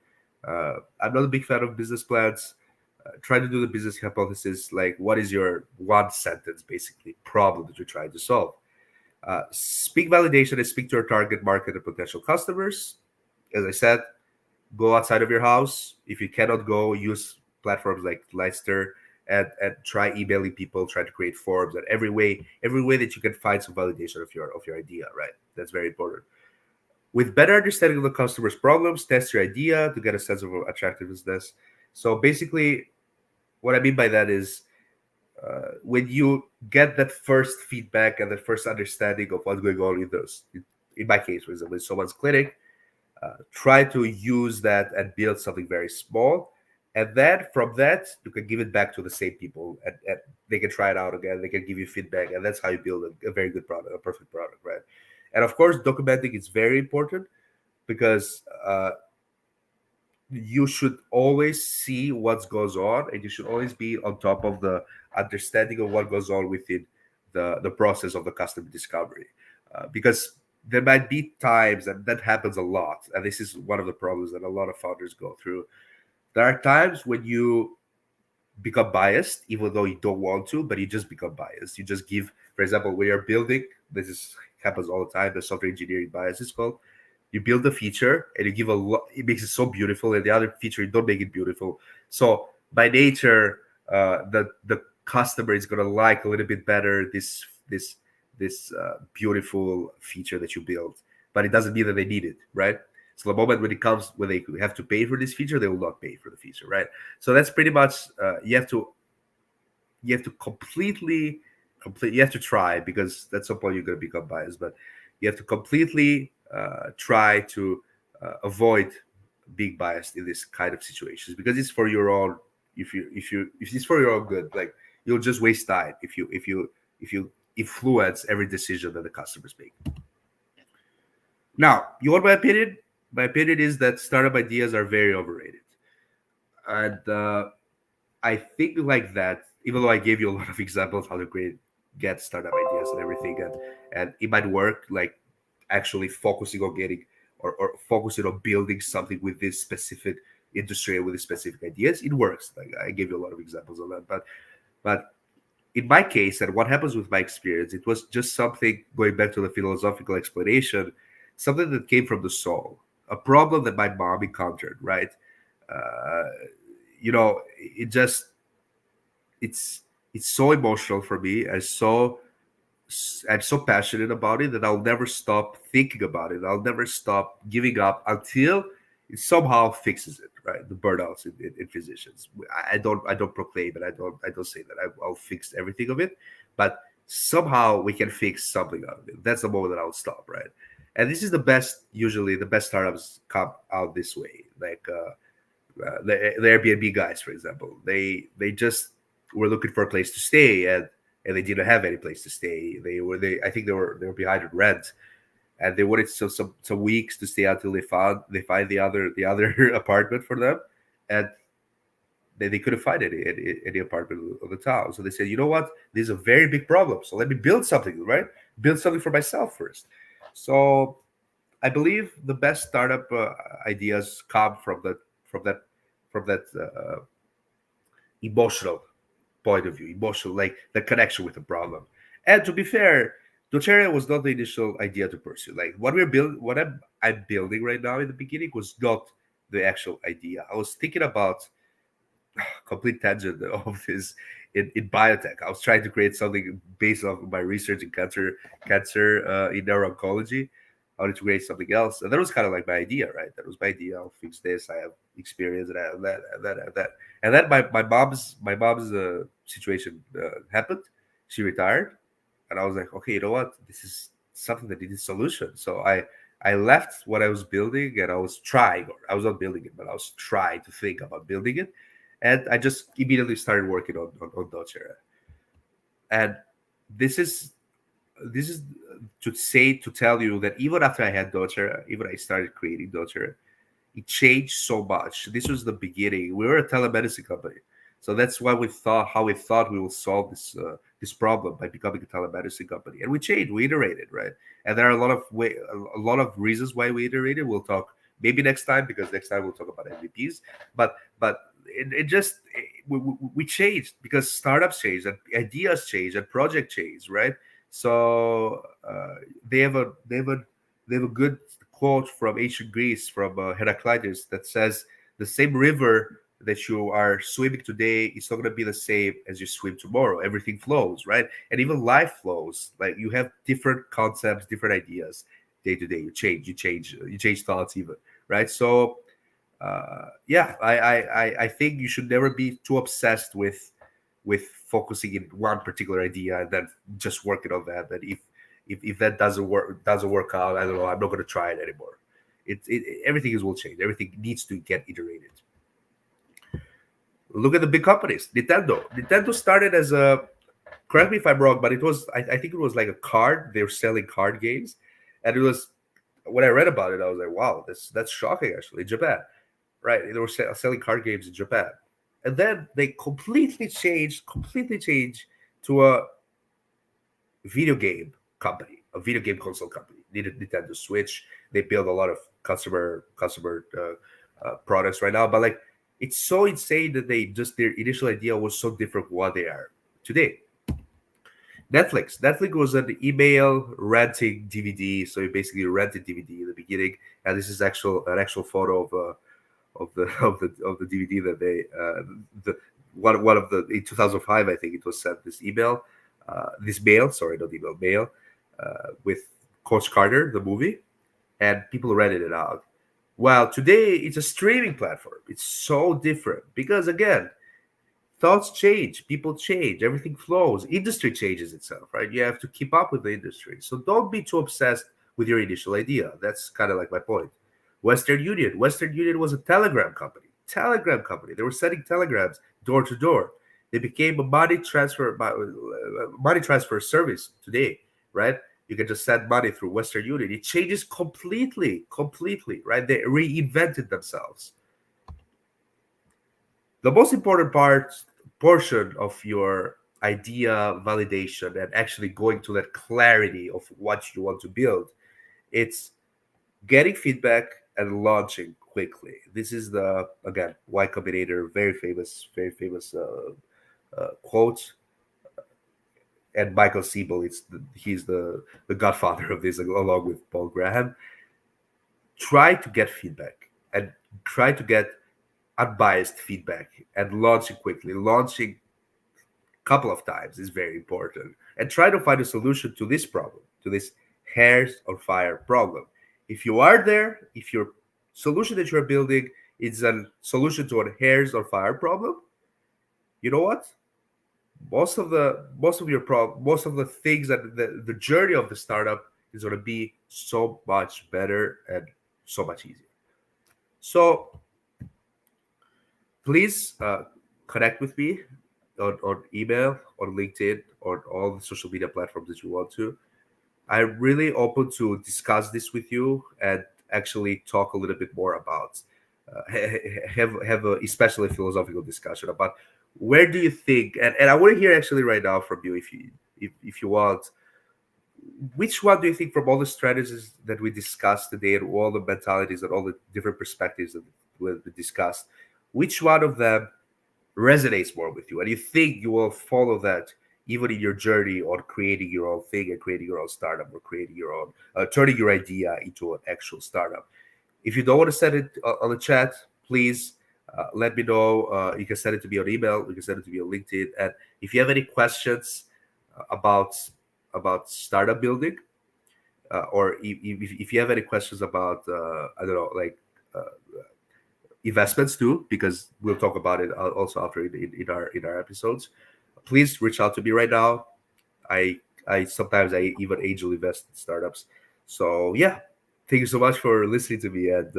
I'm not a big fan of business plans. Try to do the business hypothesis. Like, what is your one sentence, basically, problem that you're trying to solve? Speak validation and speak to your target market and potential customers. As I said, go outside of your house. If you cannot go, use platforms like Leicester, and try emailing people, try to create forums, and every way that you can find some validation of your idea, right? That's very important. With better understanding of the customer's problems, test your idea to get a sense of attractiveness. So basically, what I mean by that is, when you get that first feedback and the first understanding of what's going on in those, in my case, for example, in someone's clinic, try to use that and build something very small, and then from that you can give it back to the same people, and they can try it out again, they can give you feedback, and that's how you build a very good product, a perfect product, right? And of course documenting is very important, because you should always see what goes on, and you should always be on top of the understanding of what goes on within the process of the customer discovery, because there might be times, and that happens a lot, and this is one of the problems that a lot of founders go through. There are times when you become biased even though you don't want to, but you just become biased. You just give, for example, when you're building, this is happens all the time, the software engineering bias is called. You build a feature and you give a lot, it makes it so beautiful, and the other feature you don't make it beautiful. So by nature, the customer is going to like a little bit better this beautiful feature that you built, but it doesn't mean that they need it, right? So the moment when it comes when they have to pay for this feature, they will not pay for the feature, right? So that's pretty much, you have to completely complete you have to try, because at some point you're going to become biased, but you have to completely try to avoid being biased in this kind of situations, because it's for your own, if it's for your own good. Like, you'll just waste time if you influence every decision that the customers make. Now, you want my opinion? My opinion is that startup ideas are very overrated, and I think like that. Even though I gave you a lot of examples how to get startup ideas and everything, and it might work, like actually focusing on getting, or focusing on building something with this specific industry and with these specific ideas, it works. Like, I gave you a lot of examples of that, but in my case, and what happens with my experience, it was just something, going back to the philosophical explanation, something that came from the soul, a problem that my mom encountered, right? Uh, it just, it's it's so emotional for me. I'm so passionate about it that I'll never stop thinking about it. I'll never stop giving up until it somehow fixes it. Right, the burnouts in physicians. I don't proclaim it. I don't say that I'll fix everything of it, but somehow we can fix something out of it. That's the moment that I'll stop. Right, and this is the best. Usually, the best startups come out this way. Like, the Airbnb guys, for example, they just were looking for a place to stay, and they didn't have any place to stay. They I think they were behind in rent, and they wanted some weeks to stay until they find the other apartment for them, and they couldn't find any apartment of the town. So they said, you know what, this is a very big problem. So let me build something, right? Build something for myself first. So I believe the best startup ideas come from that from that emotional point of view, emotional, like the connection with the problem. And to be fair, doTERRA was not the initial idea to pursue. Like what I'm building right now in the beginning was not the actual idea. I was thinking about complete tangent of this in biotech. I was trying to create something based on my research in cancer in neuro-oncology. I wanted to create something else, and that was kind of like my idea, right? That was my idea. I'll fix this. I have experience, and I have that, and that, and that. And then my mom's situation happened. She retired, and I was like, okay, you know what? This is something that needs a solution. So I left what I was building, and I was trying, or I was not building it, but I was trying to think about building it, and I just immediately started working on doTERRA. And this is this is to tell you that even after I had doTERRA, even I started creating doTERRA, it changed so much. This was the beginning. We were a telemedicine company, so that's why we thought we will solve this problem by becoming a telemedicine company. And we changed, we iterated, right? And there are a lot of reasons why we iterated. We'll talk maybe next time, because next time we'll talk about MVPs. But it just we changed because startups changed, and ideas changed, and project changed, right? So they have a good quote from ancient Greece, from Heraclitus, that says the same river that you are swimming today is not going to be the same as you swim tomorrow. Everything flows, right? And even life flows. Like, you have different concepts, different ideas day to day. You change thoughts even, right? So yeah, I think you should never be too obsessed with focusing in one particular idea and then just working on that. That if that doesn't work out, I don't know, I'm not going to try it anymore. Everything will change. Everything needs to get iterated. Look at the big companies. Nintendo started as a, correct me if I'm wrong, but I think it was like a card. They were selling card games, and it was, when I read about it, I was like, wow, that's shocking, actually. Japan, right? They were selling card games in Japan, and then they completely changed to a video game company, a video game console company. Needed Nintendo Switch. They build a lot of customer products right now, but like, it's so insane that their initial idea was so different from what they are today. Netflix was an email renting DVD. So you basically rented DVD in the beginning, and this is an actual photo of the DVD that they the one of the, in 2005, I think it was sent this email, this mail, sorry, not email, mail, with Coach Carter, the movie, and people rented it out. Well, today it's a streaming platform. It's so different because, again, thoughts change, people change, everything flows, industry changes itself, right? You have to keep up with the industry. So don't be too obsessed with your initial idea. That's kind of like my point. Western Union was a telegram company. They were sending telegrams door to door. They became a money transfer service today, right? You can just send money through Western Union. It changes completely, right? They reinvented themselves. The most important portion of your idea validation and actually going to that clarity of what you want to build, it's getting feedback and launching quickly. This is the, again, Y Combinator, very famous quote. And Michael Siebel, he's the godfather of this, along with Paul Graham. Try to get feedback, and try to get unbiased feedback, and launching quickly. Launching a couple of times is very important, and try to find a solution to this problem, to this hairs on fire problem. If you are there, if your solution that you're building is a solution to a hairs on fire problem, you know what? Most of the things that the journey of the startup is going to be so much better and so much easier. So Please connect with me on email, on LinkedIn, on all the social media platforms that you want to. I'm really open to discuss this with you and actually talk a little bit more about have a especially philosophical discussion about where do you think, and I want to hear actually right now from you, if you want, which one do you think from all the strategies that we discussed today and all the mentalities and all the different perspectives that we discussed, which one of them resonates more with you, and you think you will follow that even in your journey on creating your own thing and creating your own startup, or creating your own turning your idea into an actual startup? If you don't want to send it on the chat, please let me know. You can send it to me on email, you can send it to me on LinkedIn, and if you have any questions about startup building, or if you have any questions about I don't know, like uh, investments too, because we'll talk about it also after in our episodes. Please reach out to me right now. I sometimes I even angel invest in startups. So yeah, thank you so much for listening to me, and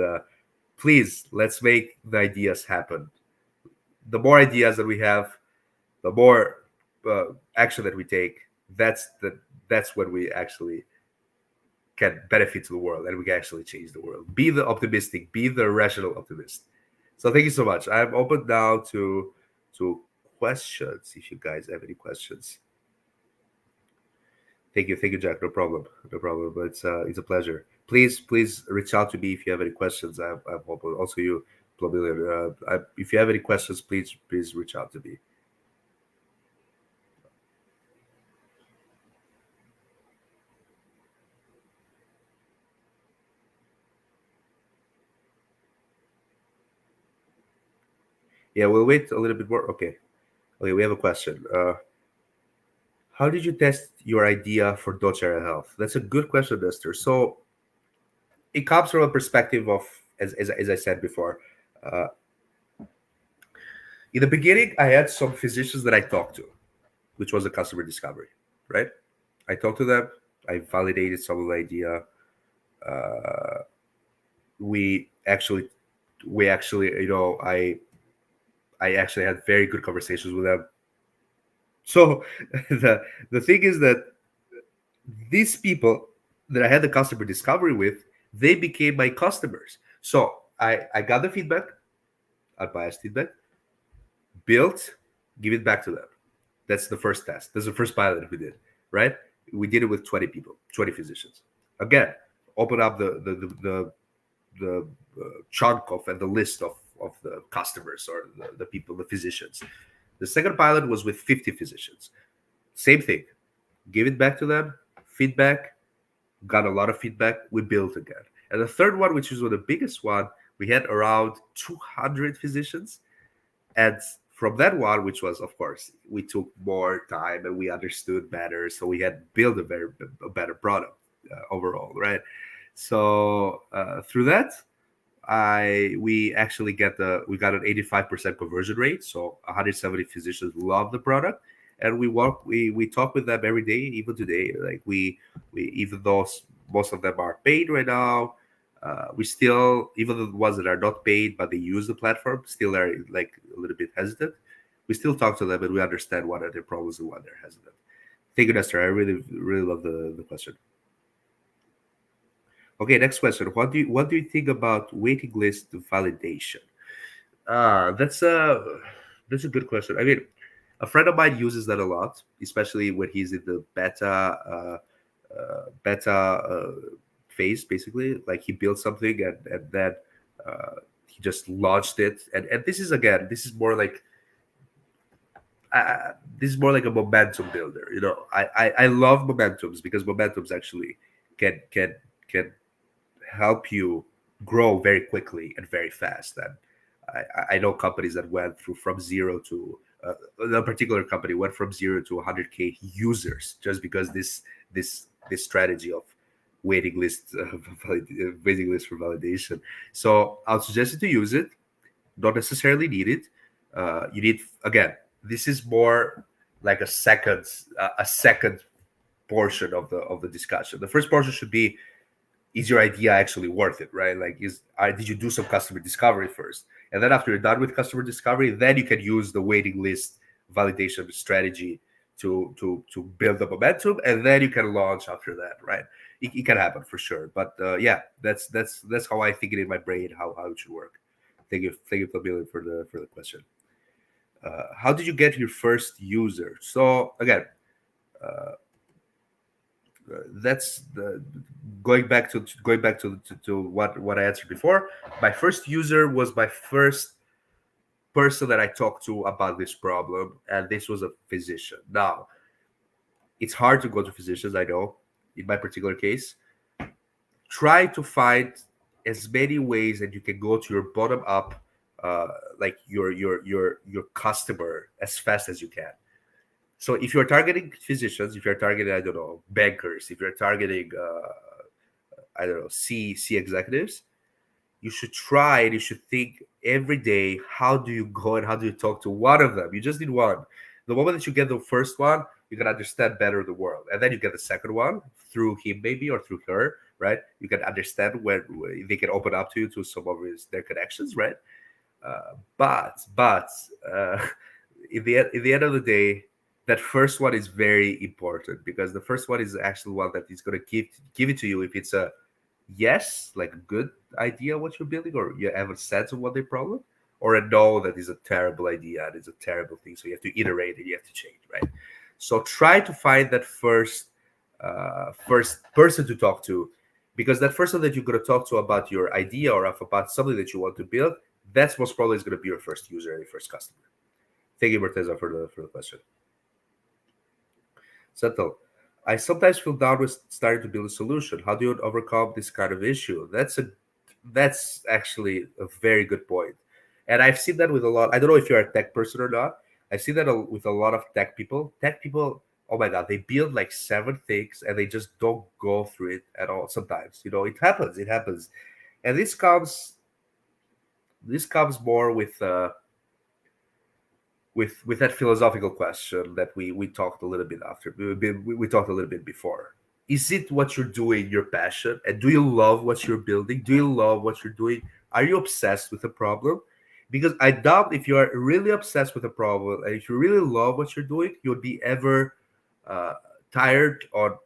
please let's make the ideas happen. The more ideas that we have, the more action that we take. That's when we actually can benefit to the world, and we can actually change the world. Be the optimistic, be the rational optimist. So thank you so much. I'm open now to questions. If you guys have any questions, thank you, Jack. No problem, no problem. But it's a pleasure. Please reach out to me if you have any questions. I'm open. Also, you, Plomilian, if you have any questions, please reach out to me. Yeah, we'll wait a little bit more. Okay, we have a question. How did you test your idea for doTERRA Health? That's a good question, Esther. So it comes from a perspective of, as I said before, uh, in the beginning, I had some physicians that I talked to, which was a customer discovery, right? I talked to them, I validated some of the idea. Uh, we actually, I actually had very good conversations with them. So the thing is that these people that I had the customer discovery with, they became my customers. So I got the feedback, unbiased feedback, built, give it back to them. That's the first test. That's the first pilot we did, right? We did it with 20 people, 20 physicians. Again, open up the chunk of and the list of the customers, or the people, the physicians. The second pilot was with 50 physicians. Same thing. Give it back to them, feedback, got a lot of feedback, we built again. And the third one, which was the biggest one, we had around 200 physicians. And from that one, which was, of course, we took more time and we understood better. So we had built a better product overall, right? So through that, I we actually we got an 85% conversion rate. So 170 physicians love the product, and we talk with them every day, even today. Like we even though most of them are paid right now, we still, even the ones that are not paid but they use the platform, still are like a little bit hesitant. We still talk to them and we understand what are their problems and why they're hesitant. Thank you, Nestor. I really love the question. Okay, next question. What do you think about waiting list validation? That's a good question. I mean, a friend of mine uses that a lot, especially when he's in the beta phase. Basically, like he built something and then he just launched it. And this is, again, this is more like a momentum builder. I love momentums because momentums actually can can help you grow very quickly and very fast. And I know companies that went through from zero to a particular company went from zero to 100K users just because this strategy of waiting list waiting list for validation. So I'll suggest you to use it. Don't necessarily need it. You need, again, this is more like a second portion of the discussion. The first portion should be is your idea actually worth it, right? Like, did you do some customer discovery first, and then after you're done with customer discovery, then you can use the waiting list validation strategy to build the momentum, and then you can launch after that, right? It can happen for sure, but yeah, that's how I think it in my brain, how it should work. Thank you, Fabio, for the question. How did you get your first user? So again, that's the going back to what I answered before. My first user was my first person that I talked to about this problem, and this was a physician. Now, it's hard to go to physicians, I know. In my particular case, try to find as many ways that you can go to your bottom up, uh, like your customer as fast as you can. So if you're targeting physicians, if you're targeting, I don't know, bankers, if you're targeting I don't know, C executives, you should try and you should think every day, how do you go and how do you talk to one of them? You just need one. The moment that you get the first one, you can understand better the world. And then you get the second one through him maybe or through her, right? You can understand when they can open up to you to some of their connections, right? But in the end of the day, that first one is very important because the first one is actually one that is going to give it to you if it's a yes, like a good idea what you're building, or you have a sense of what their problem, or a no that is a terrible idea and it's a terrible thing. So you have to iterate and you have to change, right? So try to find that first person to talk to, because that person that you're going to talk to about your idea or about something that you want to build, that's most probably is going to be your first user and your first customer. Thank you, Berteza, for the question. Sentinel, I sometimes feel down with starting to build a solution. How do you overcome this kind of issue? That's actually a very good point. And I've seen that with a lot. I don't know if you're a tech person or not. I've seen that with a lot of tech people. Tech people, oh my god, they build like seven things and they just don't go through it at all. Sometimes, it happens. It happens, and this comes more with that philosophical question that we talked a little bit after we talked a little bit before. Is it what you're doing your passion, and do you love what you're building? Do you love what you're doing? Are you obsessed with a problem? Because I doubt if you are really obsessed with a problem and if you really love what you're doing, you'll be ever uh, tired on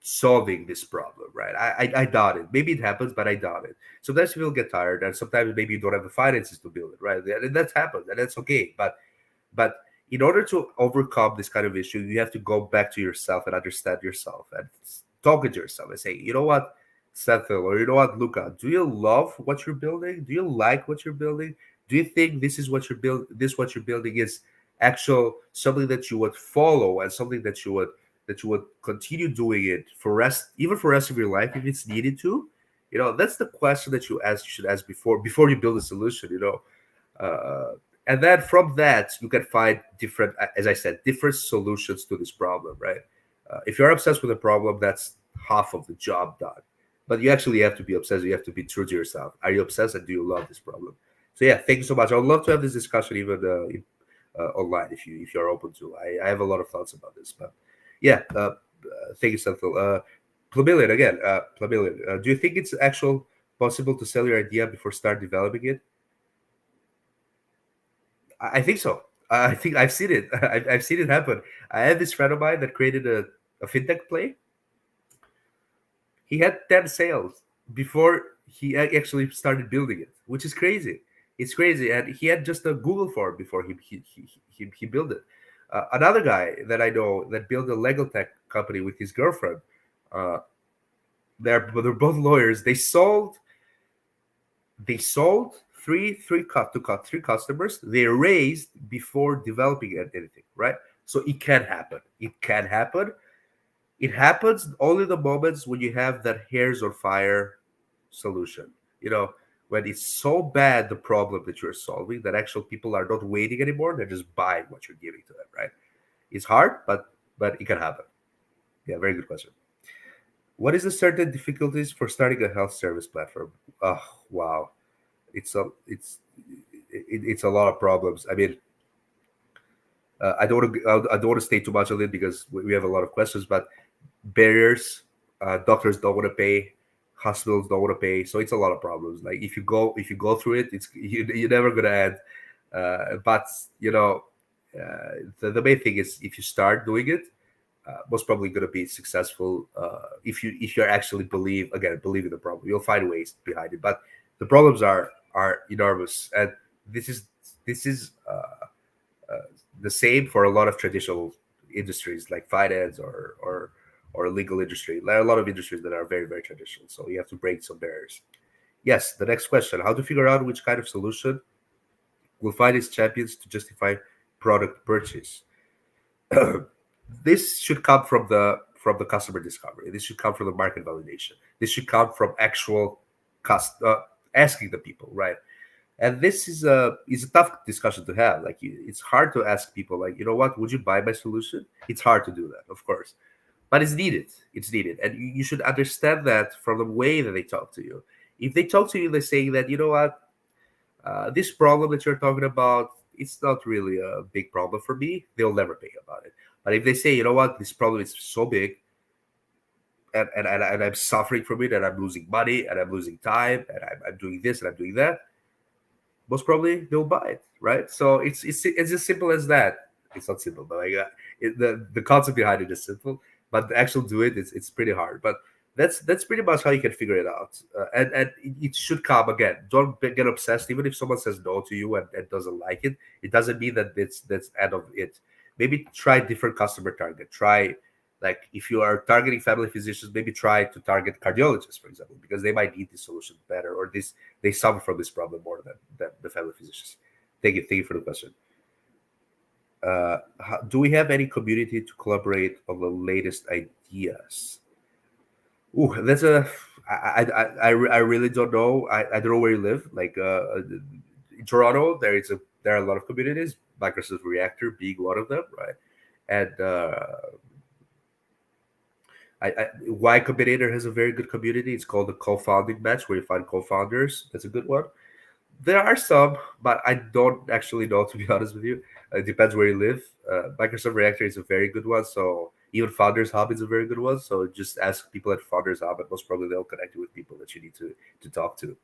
solving this problem, right? I doubt it. Maybe it happens, but I doubt it. Sometimes you'll get tired, and sometimes maybe you don't have the finances to build it, right? And that's happened, and that's okay. But in order to overcome this kind of issue, you have to go back to yourself and understand yourself and talk to yourself and say, you know what, Sethel, or you know what, Luca, do you love what you're building? Do you like what you're building? Do you think this what you're building is actual something that you would follow and something that you would continue doing it for rest of your life if it's needed to? That's the question that you should ask before you build a solution. Uh, and then from that you can find different, as I said, different solutions to this problem, right? If you're obsessed with a problem, that's half of the job done. But you actually have to be obsessed. You have to be true to yourself. Are you obsessed, and do you love this problem? So yeah, thank you so much. I would love to have this discussion even online if you're open to. I have a lot of thoughts about this, but yeah, thank you, Senthil. Plumillion again. Plumillion, do you think it's actual possible to sell your idea before start developing it? I think so. I think I've seen it. I've seen it happen. I had this friend of mine that created a fintech play. He had 10 sales before he actually started building it, which is crazy. It's crazy. And he had just a Google form before he built it. Another guy that I know that built a Lego tech company with his girlfriend. Uh, they're both lawyers. They sold three customers. They raised before developing anything, right? So it can happen. It can happen. It happens only the moments when you have that hairs on fire solution. When it's so bad the problem that you're solving that actual people are not waiting anymore; they're just buying what you're giving to them, right? It's hard, but it can happen. Yeah, very good question. What is the certain difficulties for starting a health service platform? Oh, wow. It's a lot of problems. I mean, I don't want to stay too much on it because we have a lot of questions. But barriers, doctors don't want to pay. Hospitals don't want to pay, so it's a lot of problems. Like if you go through it, you're never gonna end. But you know, the main thing is if you start doing it, most probably going to be successful if you actually believe in the problem. You'll find ways behind it, but the problems are enormous, and this is this is the same for a lot of traditional industries like finance or legal industry. There are a lot of industries that are very traditional, so you have to break some barriers. Yes, the next question: how to figure out which kind of solution will find its champions to justify product purchase. This should come from the customer discovery. This should come from the market validation. This should come from actual asking the people, right? And this is a tough discussion to have. Like it's hard to ask people, like, you know what, would you buy my solution? It's hard to do that, of course, but it's needed. It's needed, and you should understand that from the way that they talk to you. If they talk to you, they're saying that, you know what, this problem that you're talking about, it's not really a big problem for me. They'll never pay about it. But if they say, you know what, this problem is so big, and I'm suffering from it, and I'm losing money, and I'm losing time, and I'm doing this and I'm doing that, most probably they'll buy it, right? So it's as simple as that. It's not simple, but like the concept behind it is simple, but the actual do it, it's pretty hard. But that's pretty much how you can figure it out, and it should come again. Don't get obsessed. Even if someone says no to you and doesn't like it, it doesn't mean that that's end of it. Maybe try different customer target. Try, like, if you are targeting family physicians, maybe try to target cardiologists, for example, because they might need this solution better, or this they suffer from this problem more than the family physicians. Thank you for the question. Do we have any community to collaborate on the latest ideas? Ooh, that's a I really don't know. I don't know where you live. Like in Toronto, there are a lot of communities. Microsoft Reactor being one of them, right? And Y Combinator has a very good community. It's called the co-founding match, where you find co-founders. That's a good one. There are some, but I don't actually know, to be honest with you. It depends where you live. Microsoft Reactor is a very good one. So even Founders Hub is a very good one. So just ask people at Founders Hub, and most probably they'll connect you with people that you need to talk to.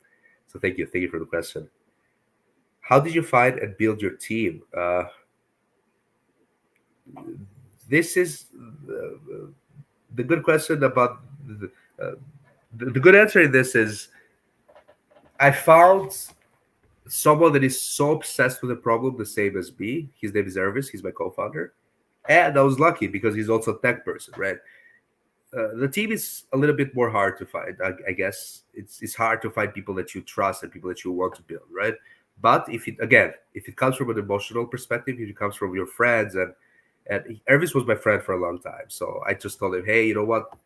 So thank you for the question. How did you find and build your team? This is the good question about uh, the good answer in this is I found someone that is so obsessed with the problem the same as me. His name is Ervis. He's my co-founder, and I was lucky because he's also a tech person, right? The team is a little bit more hard to find. I guess it's hard to find people that you trust and people that you want to build, right? But if it comes from an emotional perspective, if it comes from your friends, and Ervis was my friend for a long time, so I just told him, hey, you know what?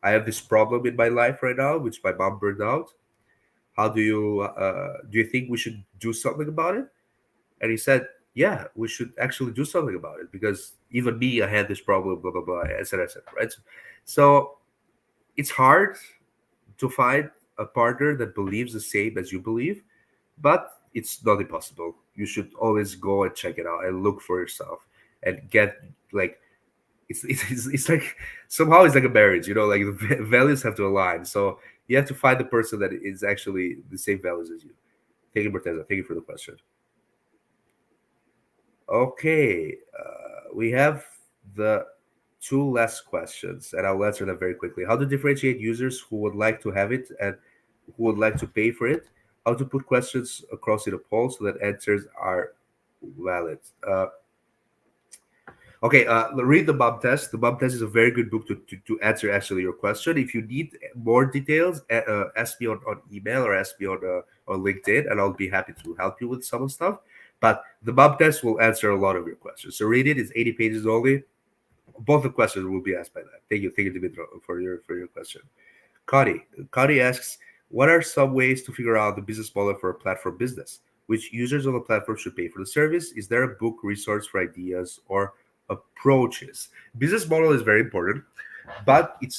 I have this problem in my life right now, which my mom burned out. How do you think we should do something about it? And he said, yeah, we should actually do something about it, because even me, I had this problem, blah blah blah, etc etc, right? So it's hard to find a partner that believes the same as you believe, but it's not impossible. You should always go and check it out and look for yourself and get, like, it's like somehow it's like a marriage, like the values have to align. So you have to find the person that is actually the same values as you. Thank you, Morteza. Thank you for the question. Okay, we have the two last questions, and I'll answer them very quickly. How to differentiate users who would like to have it and who would like to pay for it? How to put questions across in a poll so that answers are valid? Okay, read the Bob test. The Bob test is a very good book to answer actually your question. If you need more details, ask me on email or ask me on LinkedIn, and I'll be happy to help you with some of the stuff. But the Bob test will answer a lot of your questions. So read it. It's 80 pages only. Both the questions will be asked by that. Thank you, Dimitro, for your question. Connie asks, what are some ways to figure out the business model for a platform business? Which users on the platform should pay for the service? Is there a book resource for ideas or approaches? Business model is very important, but it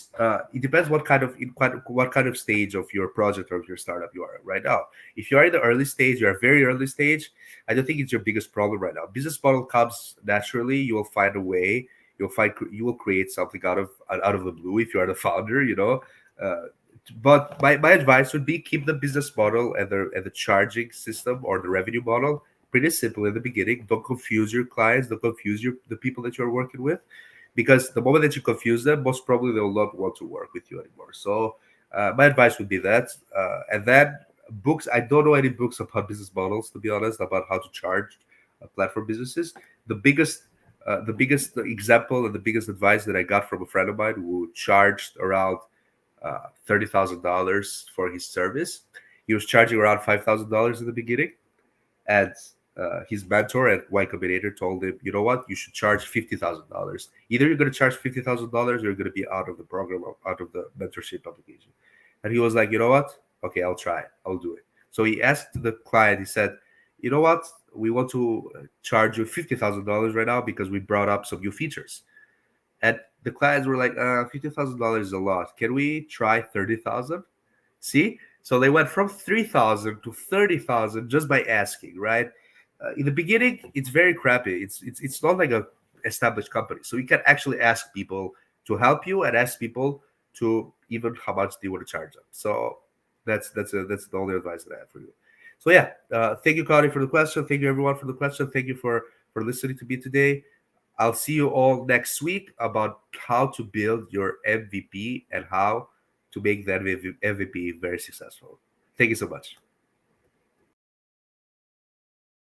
depends what kind of stage of your project or of your startup you are right now. If you are in the early stage, you're a very early stage, I don't think it's your biggest problem right now. Business model comes naturally. You will find a way. You will create something out of the blue if you are the founder. Uh, But my advice would be keep the business model and the charging system or the revenue model pretty simple in the beginning. Don't confuse your clients. Don't confuse the people that you're working with, because the moment that you confuse them, most probably they will not want to work with you anymore. So my advice would be that. And then books. I don't know any books about business models, to be honest, about how to charge platform businesses. The biggest example and the biggest advice that I got from a friend of mine who charged around $30,000 for his service. He was charging around $5,000 in the beginning, and his mentor at Y Combinator told him, "You know what? You should charge $50,000. Either you're going to charge $50,000, or you're going to be out of the program, out of the mentorship application." And he was like, "You know what? Okay, I'll try. I'll do it." So he asked the client. He said, "You know what? We want to charge you $50,000 right now because we brought up some new features." And the clients were like, $50,000 is a lot. Can we try 30,000? See? So they went from 3,000 to 30,000 just by asking, right? In the beginning, it's very crappy. It's not like a established company. So you can actually ask people to help you and ask people to even how much they want to charge them. So that's the only advice that I have for you. So yeah, thank you, Connie, for the question. Thank you, everyone, for the question. Thank you for listening to me today. I'll see you all next week about how to build your MVP and how to make that MVP very successful. Thank you so much.